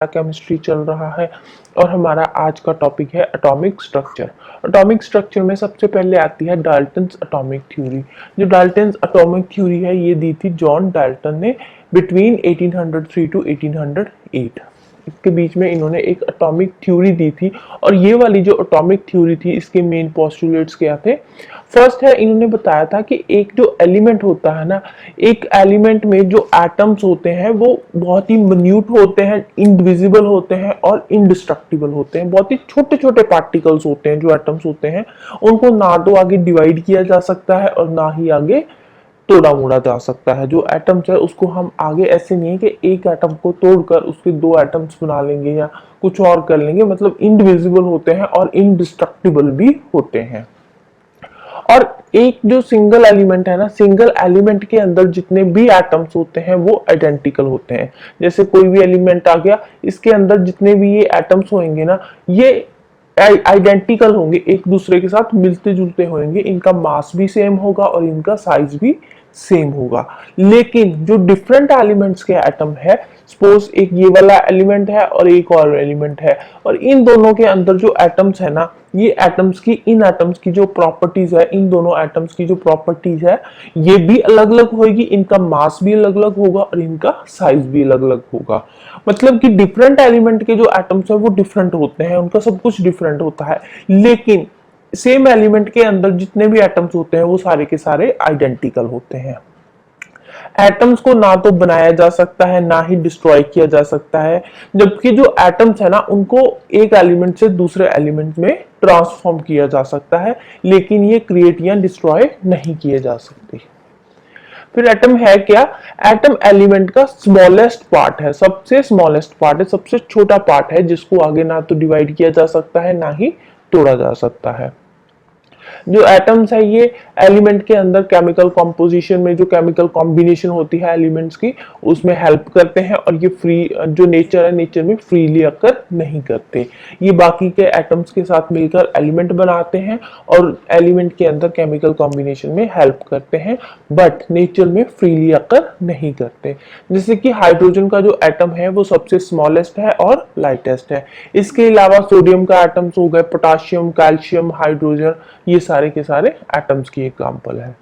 Chemistry चल रहा है और हमारा आज का टॉपिक है एटॉमिक स्ट्रक्चर। एटॉमिक स्ट्रक्चर में सबसे पहले आती है डाल्टन्स एटॉमिक थ्योरी। जो डाल्टन्स एटॉमिक थ्योरी है ये दी थी जॉन डाल्टन ने बिटवीन 1803 टू 1808। इसके बीच में इन्होंने एक एटॉमिक थ्योरी दी थी और ये वाली जो एटॉमिक थ्योरी थी इसके मेन पोस्टुलेट्स क्या थे। फर्स्ट है, इन्होंने बताया था कि एक जो एलिमेंट होता है ना, एक एलिमेंट में जो एटम्स होते हैं वो बहुत ही मिन्यूट होते हैं, इनविजिबल होते हैं और इंडिस्ट्रक्टिबल होते हैं। बहुत ही छोटे छोटे पार्टिकल्स होते हैं जो एटम्स होते हैं, उनको ना तो आगे डिवाइड किया जा सकता है और ना ही आगे तोड़ा मोड़ा जा सकता है। जो एटम्स है उसको हम आगे ऐसे नहीं है कि एक एटम को तोड़कर उसके दो एटम्स बना लेंगे या कुछ और कर लेंगे, मतलब इनविजिबल होते हैं और इंडिस्ट्रक्टिबल भी होते हैं। और एक जो सिंगल एलिमेंट है ना, सिंगल एलिमेंट के अंदर जितने भी एटम्स होते हैं वो आइडेंटिकल होते हैं। जैसे कोई भी एलिमेंट आ गया, इसके अंदर जितने भी ये एटम्स होंगे ना, ये आइडेंटिकल होंगे, एक दूसरे के साथ मिलते जुलते होंगे, इनका मास भी सेम होगा और इनका साइज भी सेम होगा। लेकिन जो डिफरेंट एलिमेंट्स के एटम है, सपोज एक ये वाला एलिमेंट है और एक और एलिमेंट है, और इन दोनों के अंदर जो एटम्स है ना, ये एटम्स की इन एटम्स की जो प्रॉपर्टीज है, इन दोनों एटम्स की जो प्रॉपर्टीज है ये भी अलग अलग होगी, इनका मास भी अलग अलग होगा और इनका साइज भी अलग अलग होगा। मतलब कि डिफरेंट एलिमेंट के जो एटम्स है वो डिफरेंट होते हैं, उनका सब कुछ डिफरेंट होता है, लेकिन सेम एलिमेंट के अंदर जितने भी एटम्स होते हैं वो सारे के सारे आइडेंटिकल होते हैं। एटम्स को ना तो बनाया जा सकता है ना ही डिस्ट्रॉय किया जा सकता है, जबकि जो एटम्स है ना उनको एक एलिमेंट से दूसरे एलिमेंट में ट्रांसफॉर्म किया जा सकता है, लेकिन ये क्रिएट या डिस्ट्रॉय नहीं किए जा सकते। फिर एटम है क्या? एटम एलिमेंट का स्मॉलेस्ट पार्ट है, सबसे स्मॉलेस्ट पार्ट है, सबसे छोटा पार्ट है, जिसको आगे ना तो डिवाइड किया जा सकता है ना ही तोड़ा जा सकता है। जो एटम्स है ये एलिमेंट के अंदर केमिकल कॉम्पोजिशन में जो केमिकल कॉम्बिनेशन होती है एलिमेंट्स की, उसमें हेल्प करते हैं, और ये फ्री जो नेचर है, नेचर में फ्रीली अकर नहीं करते। ये बाकी के एटम्स के साथ मिलकर एलिमेंट बनाते हैं और एलिमेंट के अंदर केमिकल कॉम्बिनेशन में हेल्प करते हैं, बट नेचर में फ्रीली अकर नहीं करते। जैसे कि हाइड्रोजन का जो एटम है वो सबसे स्मॉलेस्ट है और लाइटेस्ट है। इसके अलावा सोडियम का एटम्स हो गए, पोटाशियम, कैल्शियम, हाइड्रोजन, ये सारे के सारे एटम्स की एग्जांपल है।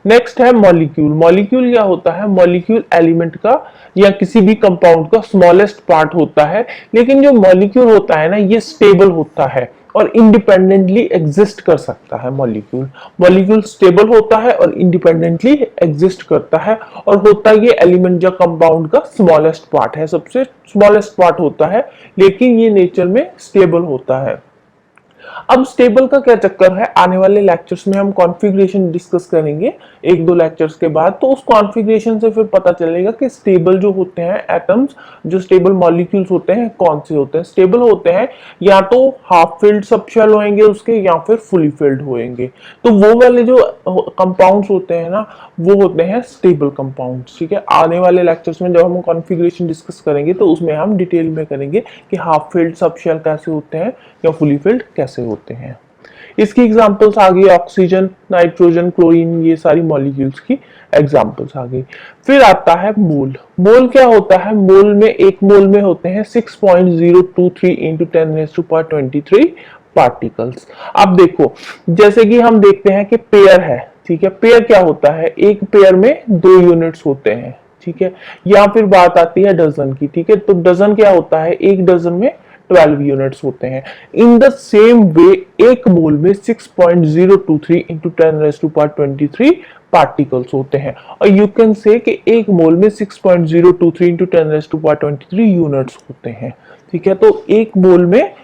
नेक्स्ट है मॉलिक्यूल। मॉलिक्यूल क्या होता है? मॉलिक्यूल एलिमेंट का या किसी भी कंपाउंड का स्मॉलेस्ट पार्ट होता है, लेकिन जो मॉलिक्यूल होता है ना ये स्टेबल होता है और इंडिपेंडेंटली एग्जिस्ट कर सकता है। मॉलिक्यूल मॉलिक्यूल स्टेबल होता है और इंडिपेंडेंटली एग्जिस्ट करता है, और होता ये एलिमेंट या कंपाउंड का स्मॉलेस्ट पार्ट है, सबसे स्मॉलेस्ट पार्ट होता है, लेकिन ये नेचर में स्टेबल होता है। अब स्टेबल का क्या चक्कर है, आने वाले लेक्चर्स में हम कॉन्फ़िगरेशन डिस्कस करेंगे एक दो लेक्चर्स के बाद, तो उस कॉन्फ़िगरेशन से फिर पता चलेगा कि स्टेबल जो होते हैं एटम्स, जो स्टेबल मॉलिक्यूल्स होते हैं कौन से होते हैं। स्टेबल होते हैं या तो हाफ फिल्ड सबशेल होंगे उसके, या फिर फुली फिल्ड होंगे। तो वो वाले जो कंपाउंड्स होते हैं ना वो होते हैं स्टेबल कंपाउंड्स। ठीक है, आने वाले लेक्चर्स में जब हम कॉन्फ़िगरेशन डिस्कस करेंगे तो उसमें हम डिटेल में करेंगे कि हाफ फिल्ड सबशेल कैसे होते हैं या फुली फिल्ड कैसे होते हैं। इसकी एग्जांपल्स आ गई ऑक्सीजन, नाइट्रोजन, क्लोरीन, ये सारी मॉलिक्यूल्स की एग्जांपल्स आ गई। फिर आता है मोल। मोल क्या होता है? मोल में एक मोल में होते हैं 6.023 into 10⁻23 पार्टिकल्स। अब देखो, जैसे कि हम देखते हैं कि पेयर है, ठीक है, पेयर क्या होता है? एक पेयर में 2 यूनिट्स होते हैं, ठीक है, या फिर बात आती है डजन की, ठीक है, तो डजन क्या होता है? एक डजन में 12 यूनिट्स होते हैं। इन द सेम वे एक मोल में 6.023 into 10⁻23 पार्टिकल्स होते हैं, और यू कैन से कि एक मोल में 6.023 into 10⁻23 यूनिट्स होते हैं। ठीक है, तो एक मोल में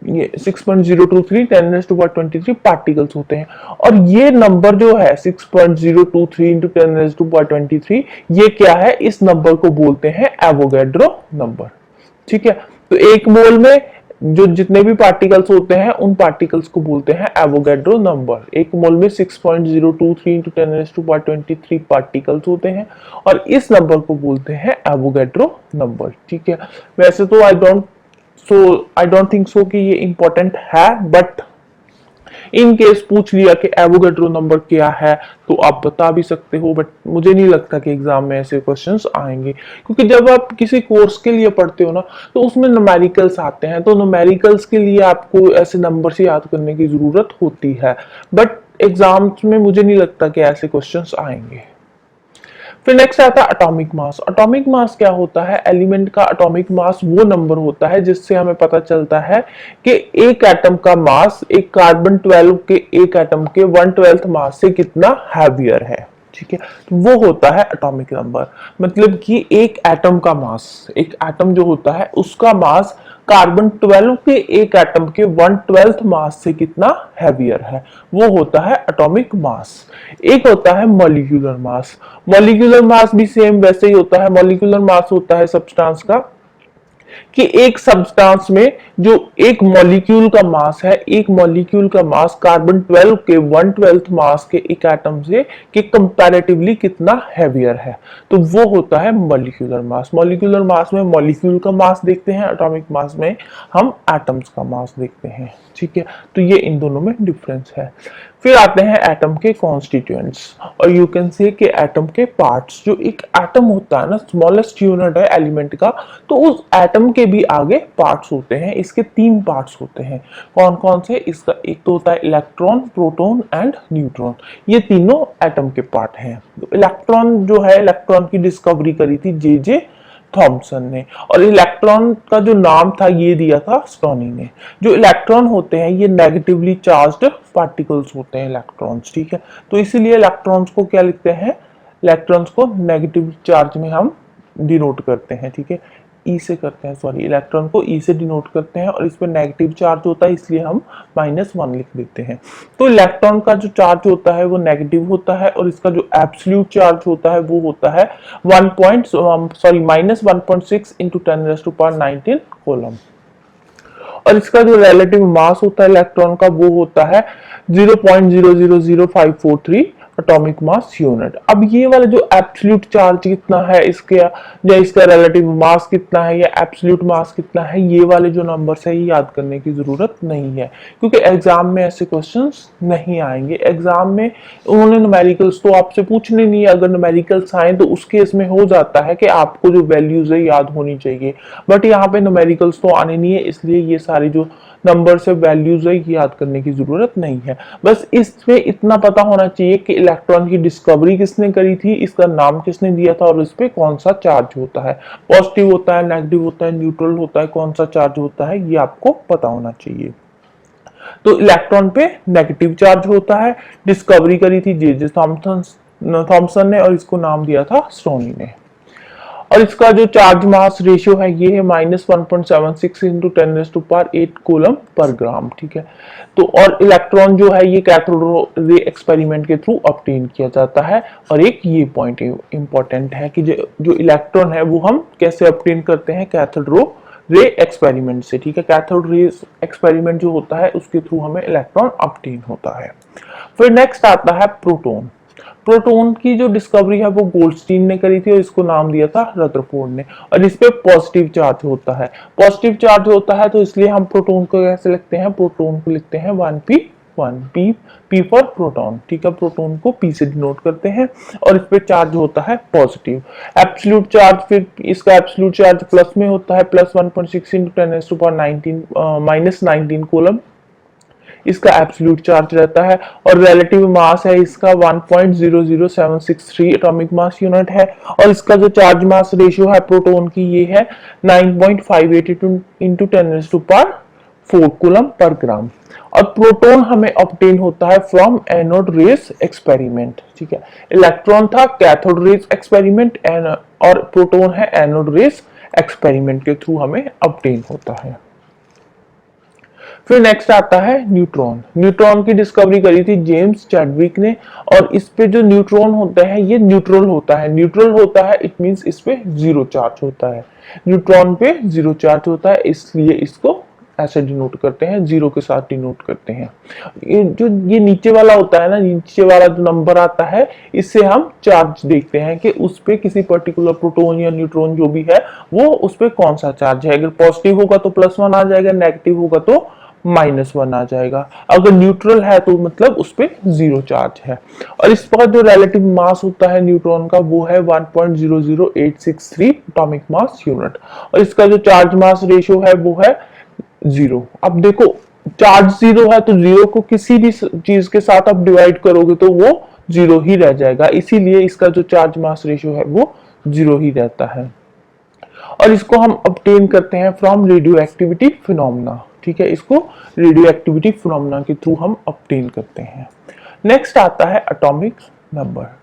ये 6.023 10⁻23 पार्टिकल्स होते हैं, और ये नंबर जो है 6.023 into 10⁻23 ये क्या है? इस नंबर को बोलते हैं एवोगैड्रो नंबर। ठीक है, तो एक मोल में जो जितने भी पार्टिकल्स होते हैं उन पार्टिकल्स को बोलते हैं एवोगैड्रो नंबर। एक मोल में 6.023 into 10⁻23 पार्टिकल्स होते हैं और इस नंबर को बोलते हैं एवोगैड्रो नंबर। ठीक है, वैसे तो आई डोंट थिंक सो कि ये इंपॉर्टेंट है, बट इन केस पूछ लिया कि एवोगैड्रो नंबर क्या है तो आप बता भी सकते हो, बट मुझे नहीं लगता कि एग्जाम में ऐसे क्वेश्चंस आएंगे, क्योंकि जब आप किसी कोर्स के लिए पढ़ते हो ना तो उसमें न्यूमेरिकल्स आते हैं, तो न्यूमेरिकल्स के लिए आपको ऐसे नंबर से याद करने की जरूरत होती है, बट एग्जाम्स में मुझे नहीं लगता कि ऐसे क्वेश्चंस आएंगे। फिर नेक्स्ट आता है एटॉमिक मास। एटॉमिक मास क्या होता है? एलिमेंट का एटॉमिक मास वो नंबर होता है जिससे हमें पता चलता है कि एक एटम का मास एक कार्बन 12 के एक एटम के 1/12 मास से कितना हैवियर है। ठीक है, तो वो होता है एटॉमिक नंबर। मतलब कि एक एटम का मास, एक एटम जो होता है उसका मास कार्बन 12 के एक एटम के 1/12 मास से कितना हैवियर है, वो होता है एटॉमिक मास। एक होता है मॉलिक्यूलर मास। मॉलिक्यूलर मास भी सेम वैसे ही होता है। मॉलिक्यूलर मास होता है सब्सटेंस का, कि एक सब्सटेंस में जो एक मॉलिक्यूल का मास है, एक मॉलिक्यूल का मास कार्बन 12 के 1/12 मास के एक एटम से कि कंपैरेटिवली कितना हैवियर है, तो वो होता है मॉलिक्यूलर मास। मॉलिक्यूलर मास में मॉलिक्यूल का मास देखते हैं, एटॉमिक मास में हम एटम्स का मास देखते हैं। ठीक है, तो ये इन दोनों में डिफरेंस है। फिर आते हैं एटम के कॉन्स्टिट्यूएंट्स, और यू कैन से कि एटम के पार्ट्स। जो एक एटम होता है ना, स्मॉलेस्ट यूनिट है एलिमेंट का, तो उस एटम के भी आगे पार्ट्स होते हैं। इसके 3 पार्ट्स होते हैं। कौन कौन से? इसका एक तो होता है इलेक्ट्रॉन, प्रोटॉन एंड न्यूट्रॉन। ये तीनों एटम के पार्ट हैं। इलेक्ट्रॉन जो है, इलेक्ट्रॉन की डिस्कवरी करी थी जे थॉमसन ने, और इलेक्ट्रॉन का जो नाम था ये दिया था स्टोनी ने। जो इलेक्ट्रॉन होते हैं ये नेगेटिवली चार्ज्ड पार्टिकल्स होते हैं इलेक्ट्रॉन्स। ठीक है, तो इसीलिए इलेक्ट्रॉन्स को क्या लिखते हैं? इलेक्ट्रॉन्स को नेगेटिव चार्ज में हम डिनोट करते हैं। ठीक है, ई से करते हैं, सॉरी, इलेक्ट्रॉन को ई से डिनोट करते हैं, और इस पर नेगेटिव चार्ज होता है इसलिए हम -1 लिख देते हैं। तो इलेक्ट्रॉन का जो चार्ज होता है वो नेगेटिव होता है, और इसका जो एब्सोल्यूट चार्ज होता है वो होता है -1.6 × 10⁻19 कूलम। और इसका जो रिलेटिव मास होता है इलेक्ट्रॉन का वो होता है 0.000543 एटॉमिक मास यूनिट। अब ये वाला जो एब्सोल्यूट चार्ज कितना है इसके, या इसका रिलेटिव मास कितना है, या एब्सोल्यूट मास कितना है, ये वाले जो नंबर्स है ये याद करने की जरूरत नहीं है, क्योंकि एग्जाम में ऐसे क्वेश्चंस नहीं आएंगे। एग्जाम में उन्होंने न्यूमेरिकल्स तो आपसे पूछने नहीं है। अगर न्यूमेरिकल्स आए तो उस केस में हो जाता है कि आपको जो वैल्यूज है याद होनी चाहिए, बट यहाँ पे न्यूमेरिकल्स तो आने नहीं है, इसलिए ये सारी जो नंबर से वैल्यूज है याद करने की जरूरत नहीं है। बस इसमें इतना पता होना चाहिए कि इलेक्ट्रॉन की डिस्कवरी किसने करी थी, इसका नाम किसने दिया था, और इस पे कौन सा चार्ज होता है, पॉजिटिव होता है, नेगेटिव होता है, न्यूट्रल होता है, कौन सा चार्ज होता है, ये आपको पता होना चाहिए। तो इलेक्ट्रॉन पे नेगेटिव चार्ज होता है। डिस्कवरी करी थी जे थॉमसन ने, और इसको नाम दिया था स्टोनी ने। और इसका जो चार्ज मास रेशियो है ये है -1.76 × 10⁸ कूलम पर ग्राम। ठीक है, तो और इलेक्ट्रॉन जो है ये कैथोड रे एक्सपेरिमेंट के थ्रू ऑब्टेन किया जाता है। और एक ये पॉइंट इंपॉर्टेंट है कि जो इलेक्ट्रॉन है वो हम कैसे ऑब्टेन करते हैं? कैथोड रे एक्सपेरिमेंट से। ठीक है, कैथोड रे एक्सपेरिमेंट जो होता है उसके थ्रू हमें इलेक्ट्रॉन ऑब्टेन होता है। फिर नेक्स्ट आता है प्रोटॉन। प्रोटॉन की जो डिस्कवरी है वो गोल्डस्टीन ने करी थी, और इसको नाम दिया था रदरफोर्ड ने। और इस पे पॉजिटिव चार्ज होता है। पॉजिटिव चार्ज होता है तो इसलिए हम प्रोटॉन को कैसे लिखते हैं? प्रोटॉन को लिखते हैं 1p1, p फॉर प्रोटॉन। ठीक है, प्रोटॉन को p से डिनोट करते हैं, और इस पे चार्ज होता है पॉजिटिव। एब्सोल्यूट चार्ज, फिर इसका एब्सोल्यूट चार्ज प्लस में होता है, +1.6 × 10⁻19 कूलम इसका एब्सोल्यूट चार्ज रहता है। और रिलेटिव मास है इसका 1.00763 एटॉमिक मास यूनिट है। और इसका जो चार्ज मास रेशियो है प्रोटॉन की ये है 9.582 × 10⁻4 कूलम पर ग्राम। और प्रोटॉन हमें ऑब्टेन होता है फ्रॉम एनोड रेस एक्सपेरिमेंट। ठीक है, इलेक्ट्रॉन था कैथोड रेस एक्सपेरिमेंट, और प्रोटॉन है एनोड रेस एक्सपेरिमेंट के थ्रू हमें ऑब्टेन होता है। फिर नेक्स्ट आता है न्यूट्रॉन। न्यूट्रॉन की डिस्कवरी करी थी जेम्स चैडविक ने, और इस पे जो न्यूट्रॉन होता है ये न्यूट्रल होता है। न्यूट्रल होता है इट मींस इस पे जीरो चार्ज होता है। न्यूट्रॉन पे जीरो चार्ज होता है, इसलिए इसको ऐसे डिनोट करते हैं, जीरो के साथ डिनोट करते हैं। ये नीचे वाला होता है ना, नीचे वाला जो नंबर आता है इससे हम चार्ज देखते हैं कि उस पे किसी पर्टिकुलर प्रोटॉन या न्यूट्रॉन जो भी है वो उस पे कौन सा चार्ज है। अगर पॉजिटिव होगा तो +1 आ जाएगा, नेगेटिव होगा तो -1 आ जाएगा। अगर न्यूट्रल है तो मतलब उस पे 0 चार्ज है। और इसका जो रिलेटिव मास होता है न्यूट्रॉन का वो है 1.00863 एटॉमिक मास यूनिट, और इसका जो चार्ज मास रेशियो है वो है 0। अब देखो चार्ज 0 है तो 0 को किसी भी चीज के साथ आप डिवाइड करोगे तो वो 0 ही रह जाएगा, इसीलिए इसका जो चार्ज मास रेशियो है वो 0 ही रहता है। और इसको हम ऑब्टेन करते हैं फ्रॉम रेडियो एक्टिविटी फिनोमेना। ठीक है, इसको रेडियो एक्टिविटी फिनोमेना के थ्रू हम ऑब्टेन करते हैं। नेक्स्ट आता है एटॉमिक नंबर।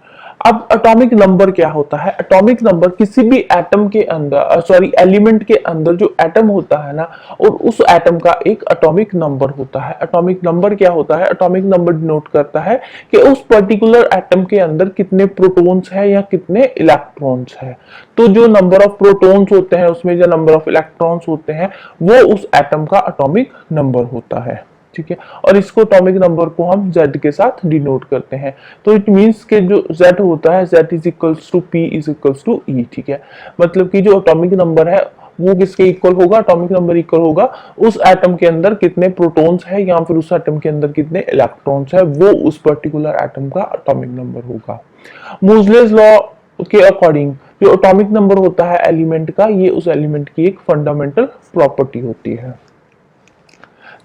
अब एटॉमिक नंबर क्या होता है? एटॉमिक नंबर किसी भी एटम के अंदर एलिमेंट के अंदर जो एटम होता है ना, और उस एटम का एक एटॉमिक नंबर होता है। एटॉमिक नंबर क्या होता है? एटॉमिक नंबर डिनोट करता है कि उस पर्टिकुलर एटम के अंदर कितने प्रोटॉन्स है या कितने इलेक्ट्रॉन्स है। तो जो नंबर ऑफ प्रोटॉन्स होते हैं उसमें जो नंबर ऑफ इलेक्ट्रॉन्स होते हैं वो उस एटम का एटॉमिक नंबर होता है। ठीक है, और इसको एटॉमिक नंबर को हम Z के साथ डिनोट करते हैं। तो इट मींस के जो Z होता है Z is equals to P is equals to E। ठीक है, मतलब कि जो एटॉमिक नंबर है वो किसके इक्वल होगा? एटॉमिक नंबर इक्वल होगा उस एटम के अंदर कितने प्रोटॉन्स है या फिर उस एटम के अंदर कितने इलेक्ट्रॉन्स है, वो उस पर्टिकुलर एटम का एटॉमिक नंबर होगा। मोजलेस लॉ के अकॉर्डिंग जो एटॉमिक नंबर होता है एलिमेंट का, ये उस एलिमेंट की एक फंडामेंटल प्रॉपर्टी होती है।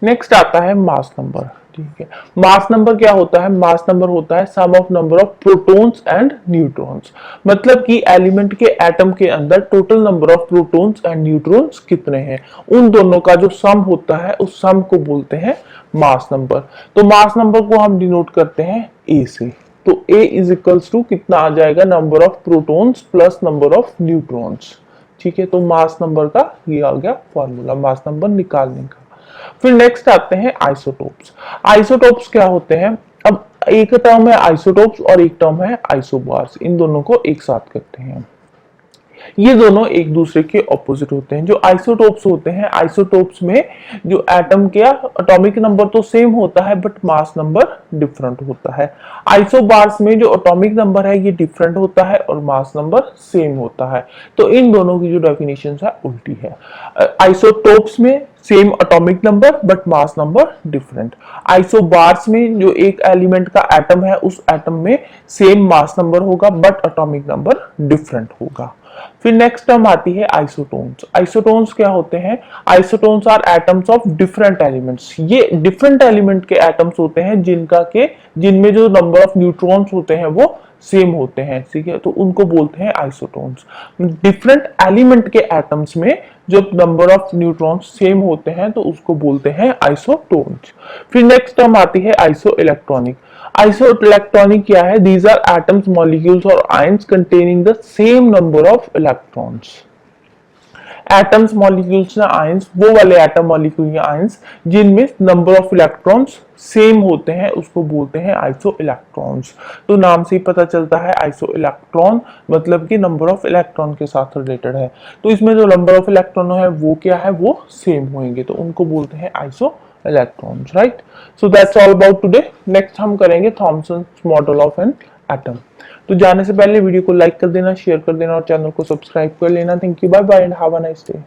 नेक्स्ट आता है मास नंबर। ठीक है, मास नंबर क्या होता है? मास नंबर होता है sum of number of protons and neutrons. मतलब कि एलिमेंट के एटम के अंदर total number of protons and neutrons कितने हैं, उन दोनों का जो सम होता है उस सम को बोलते हैं मास नंबर। तो मास नंबर को हम डिनोट करते हैं ए से। तो ए इज इक्वल्स टू कितना आ जाएगा? Number of protons plus number of neutrons. ठीक है, तो मास नंबर का ये आ गया फॉर्मूला मास नंबर निकालने का। फिर नेक्स्ट आते हैं आइसोटोप्स। आइसोटोप्स क्या होते हैं? अब एक टर्म है आइसोटोप्स और एक टर्म है आइसोबार्स, इन दोनों को एक साथ करते हैं। ये दोनों एक दूसरे के ऑपोजिट होते हैं। जो आइसोटोप्स होते हैं, आइसोटोप्स में जो एटम का एटॉमिक नंबर तो सेम होता है बट मास नंबर डिफरेंट होता है। आइसोबार्स में जो एटॉमिक नंबर है ये डिफरेंट होता है और मास नंबर सेम होता है। तो इन दोनों की जो डेफिनेशन है उल्टी है। आइसोटोप्स में same atomic number but mass number different. Isobars में जो एक एलिमेंट का एटम है उस एटम में सेम मास नंबर होगा बट एटॉमिक नंबर डिफरेंट होगा। फिर नेक्स्ट टर्म आती है आइसोटोन्स। आइसोटोन्स क्या होते हैं? Isotones are atoms of different elements. ये डिफरेंट एलिमेंट के एटम्स होते हैं जिनमें जो नंबर ऑफ न्यूट्रॉन्स होते हैं वो सेम होते हैं। ठीक है, तो उनको बोलते हैं आइसोटोन्स। डिफरेंट एलिमेंट के एटम्स में जो नंबर ऑफ न्यूट्रॉन्स सेम होते हैं तो उसको बोलते हैं आइसोटोन्स। फिर नेक्स्ट टर्म आती है आइसो इलेक्ट्रॉनिक। आइसो इलेक्ट्रॉनिक क्या है? दीज आर एटम्स मॉलिक्यूल्स और ions containing the same number of electrons. Atoms molecules या आयंस, वो वाले एटम मॉलिक्यूल या आयंस जिनमें नंबर ऑफ इलेक्ट्रॉन्स सेम होते हैं उसको बोलते हैं आइसो इलेक्ट्रॉन्स। तो नाम से ही पता चलता है आइसो इलेक्ट्रॉन मतलब कि नंबर ऑफ इलेक्ट्रॉन के साथ रिलेटेड है। तो इसमें जो नंबर ऑफ इलेक्ट्रॉन है वो क्या है? वो सेम होंगे, तो उनको बोलते हैं iso electrons. Right, so that's all about today. Next हम करेंगे Thompson model of an atom. तो जाने से पहले वीडियो को लाइक कर देना, शेयर कर देना और चैनल को सब्सक्राइब कर लेना। Thank you, bye bye and have a nice day.